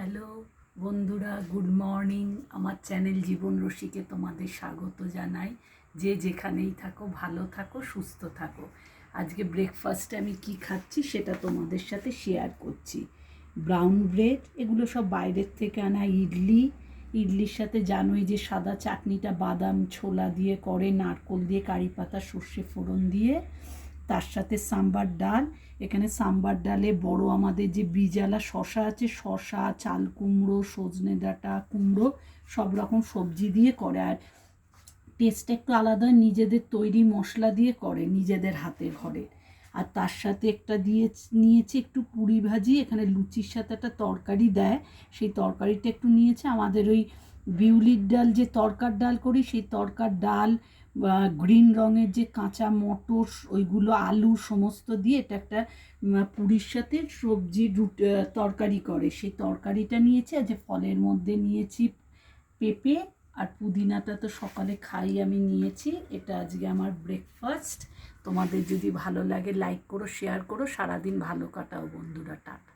Hello বন্ধুরা, good morning. আমার channel জীবন রসিকে তোমাদের স্বাগত জানাই। যে যেখানেই থাকো ভালো থাকো, সুস্থ থাকো। আজকে ব্রেকফাস্টে আমি কি খাচ্ছি সেটা তোমাদের সাথে শেয়ার করছি। ব্রাউন ব্রেড, এগুলো সব বাইরের থেকে আনা। ইডলির সাথে জানোই যে সাদা চাটনিটা বাদাম ছোলা দিয়ে করে, নারকোল দিয়ে, কারি পাতা, সর্ষে ফোড়ন দিয়ে। তার সাথে সাম্বার ডাল। এখানে সাম্বার ডালে বড় আমাদের যে বীজালা শশা আছে, শশা, চাল কুমড়ো, সজনে ডাঁটা, কুমড়ো, সব রকম সবজি দিয়ে করে। আর টেস্টটা একটু আলাদা, নিজেদের তৈরি মশলা দিয়ে করে, নিজেদের হাতে ঘরে। আর তার সাথে একটা নিয়েছি একটু পুরি ভাজি। এখানে লুচির সাথে একটা তরকারি দেয়, সেই তরকারিটা একটু নিয়েছে। আমাদের ওই বিউলির ডাল, যে তরকার ডাল করি, সেই তরকার ডাল, গ্রিন রঙের যে কাঁচা মটর, ওইগুলো, আলু সমস্ত দিয়ে এটা একটা পুরীর সাথে সবজি তরকারি করে, সেই তরকারিটা নিয়েছি। আর যে ফলের মধ্যে নিয়েছি পেঁপে আর পুদিনাটা তো সকালে খাই, আমি নিয়েছি। এটা আজকে আমার ব্রেকফাস্ট। তোমাদের যদি ভালো লাগে লাইক করো, শেয়ার করো। সারাদিন ভালো কাটাও বন্ধুরা। টাটা।